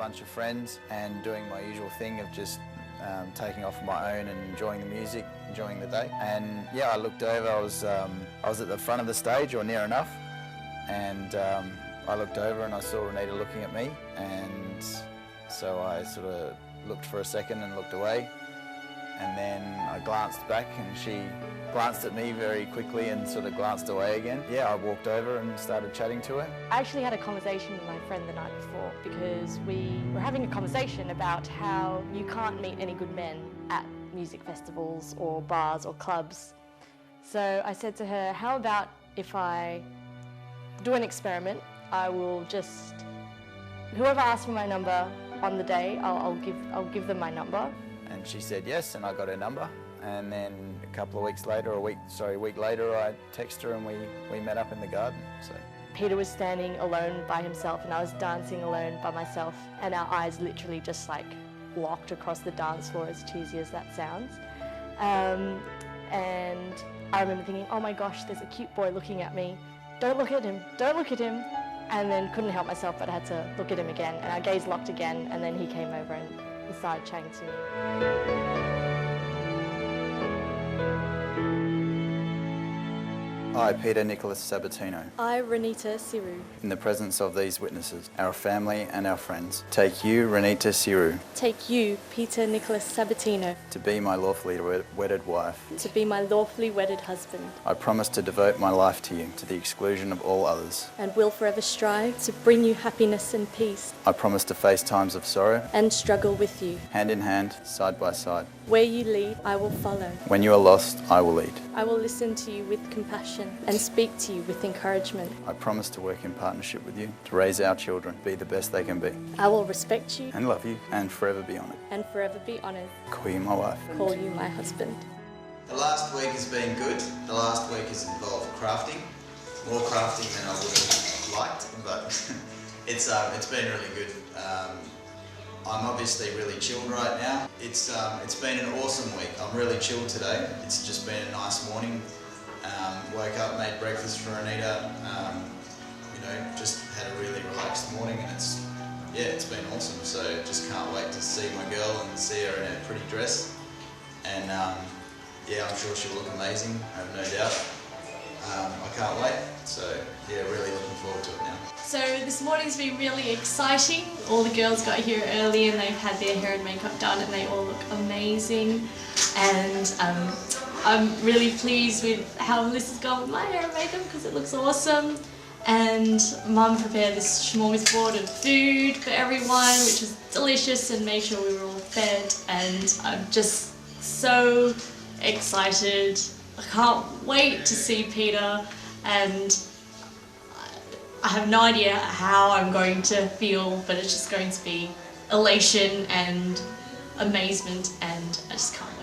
bunch of friends and doing my usual thing of just taking off on my own and enjoying the music, enjoying the day. And yeah, I looked over, I was at the front of the stage, or near enough, and I looked over and I saw Ranita looking at me, and so I sort of looked for a second and looked away, and then I glanced back and she glanced at me very quickly and sort of glanced away again. Yeah, I walked over and started chatting to her. I actually had a conversation with my friend the night before because we were having a conversation about how you can't meet any good men at music festivals or bars or clubs. So I said to her, how about if I do an experiment? I will just, whoever asks for my number on the day, I'll give them my number. And she said yes, and I got her number. And then a couple of weeks later, a week later, I texted her and we met up in the garden. So Peter was standing alone by himself and I was dancing alone by myself, and our eyes literally just like locked across the dance floor, as cheesy as that sounds. And I remember thinking, oh my gosh, there's a cute boy looking at me. Don't look at him, don't look at him. And then couldn't help myself, but I had to look at him again, and our gaze locked again, and then he came over and started chatting to me. I, Peter Nicholas Sabatino, I, Ranita Siru, in the presence of these witnesses, our family and our friends, take you, Ranita Siru, take you, Peter Nicholas Sabatino, to be my lawfully wedded wife, to be my lawfully wedded husband. I promise to devote my life to you, to the exclusion of all others, and will forever strive to bring you happiness and peace. I promise to face times of sorrow and struggle with you, hand in hand, side by side. Where you lead, I will follow. When you are lost, I will lead. I will listen to you with compassion and speak to you with encouragement. I promise to work in partnership with you to raise our children, be the best they can be. I will respect you and love you and forever be honoured. And forever be honoured. Call you my wife. Call you my husband. The last week has been good. The last week has involved crafting. More crafting than I would have liked, but it's been really good. I'm obviously really chilled right now. It's been an awesome week. I'm really chilled today. It's just been a nice morning. Woke up, made breakfast for Ranita. Just had a really relaxed morning, and it's been awesome. So just can't wait to see my girl and see her in her pretty dress. And I'm sure she'll look amazing. I have no doubt. I can't wait. So yeah, really looking forward to it now. So this morning's been really exciting. All the girls got here early and they've had their hair and makeup done and they all look amazing. And I'm really pleased with how this has gone with my hair and makeup because it looks awesome. And Mum prepared this smorgasbord of food for everyone, which was delicious, and made sure we were all fed. And I'm just so excited. I can't wait to see Peter, and I have no idea how I'm going to feel, but it's just going to be elation and amazement, and I just can't wait.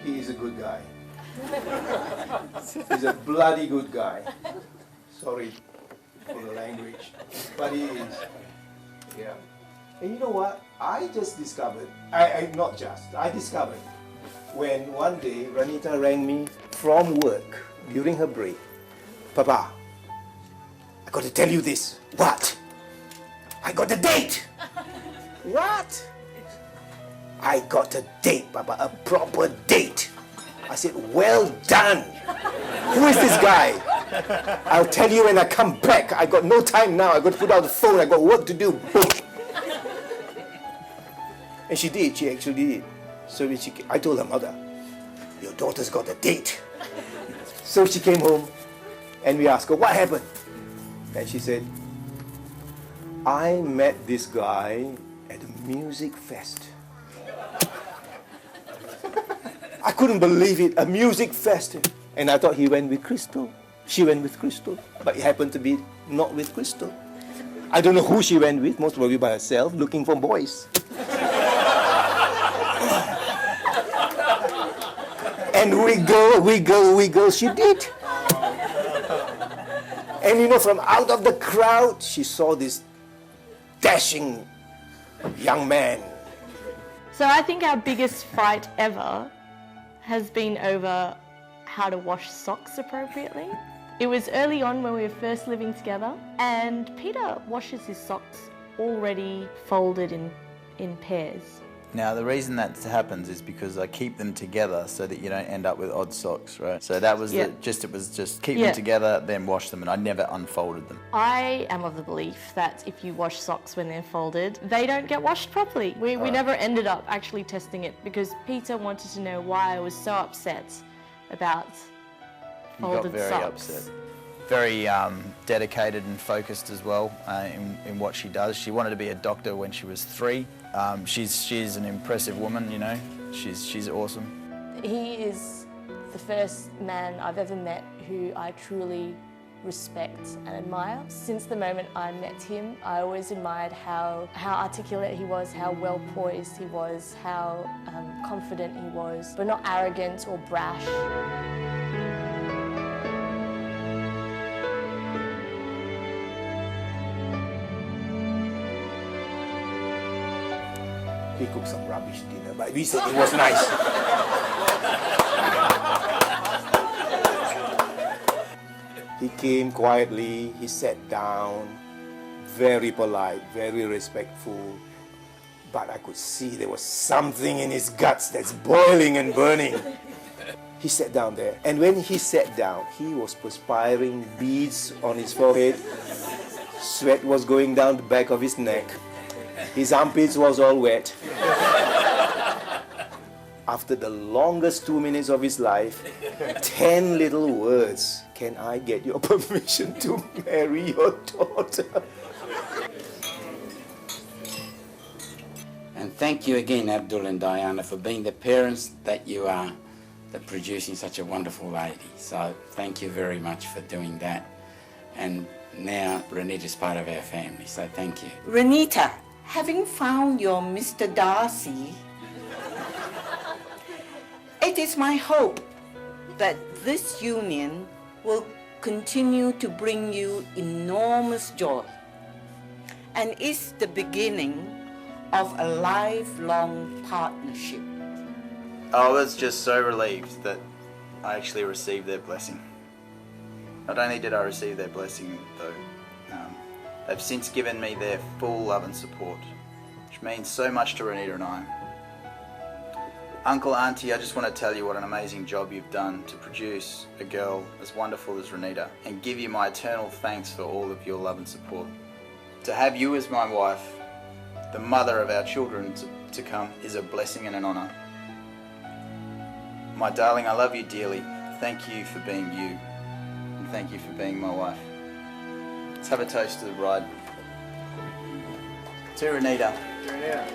He is a good guy. He's a bloody good guy. Sorry for the language, but he is. Yeah. And you know what? I discovered when one day Ranita rang me from work during her break. Papa, I got to tell you this. What? I got a date. What? I got a date, Papa, a proper date. I said, well done. Who is this guy? I'll tell you when I come back. I got no time now. I got to put out the phone. I got work to do. Boom. And she did. She actually did. So I told her mother, your daughter's got a date. So she came home and we asked her, what happened? And she said, I met this guy at a music fest. I couldn't believe it, a music fest. And I thought he went with Crystal. She went with Crystal, but it happened to be not with Crystal. I don't know who she went with, most probably by herself, looking for boys. And wiggle, she did. And you know, from out of the crowd, she saw this dashing young man. So I think our biggest fight ever has been over how to wash socks appropriately. It was early on when we were first living together, and Peter washes his socks already folded in pairs. Now the reason that happens is because I keep them together so that you don't end up with odd socks, right? So that was it was just keep them together, then wash them, and I never unfolded them. I am of the belief that if you wash socks when they're folded, they don't get washed properly. We never ended up actually testing it because Peter wanted to know why I was so upset about folded socks. He got very upset. Very dedicated and focused as well in what she does. She wanted to be a doctor when she was 3. She's an impressive woman, you know. She's awesome. He is the first man I've ever met who I truly respect and admire. Since the moment I met him, I always admired how articulate he was, how well poised he was, how confident he was, but not arrogant or brash. He cooked some rubbish dinner, but we said it was nice. He came quietly, he sat down, very polite, very respectful, but I could see there was something in his guts that's boiling and burning. He sat down there, and when he sat down, he was perspiring, beads on his forehead, sweat was going down the back of his neck. His armpits was all wet. After the longest 2 minutes of his life, 10 little words. Can I get your permission to marry your daughter? And thank you again, Abdul and Diana, for being the parents that you are, that producing such a wonderful lady. So thank you very much for doing that. And now Ranita's part of our family, so thank you. Ranita, having found your Mr. Darcy, it is my hope that this union will continue to bring you enormous joy and is the beginning of a lifelong partnership. I was just so relieved that I actually received their blessing. Not only did I receive their blessing, though, they've since given me their full love and support, which means so much to Ranita and I. Uncle, Auntie, I just want to tell you what an amazing job you've done to produce a girl as wonderful as Ranita, and give you my eternal thanks for all of your love and support. To have you as my wife, the mother of our children to come, is a blessing and an honour. My darling, I love you dearly. Thank you for being you, and thank you for being my wife. Let's have a toast to the bride. To Ranita. Yeah.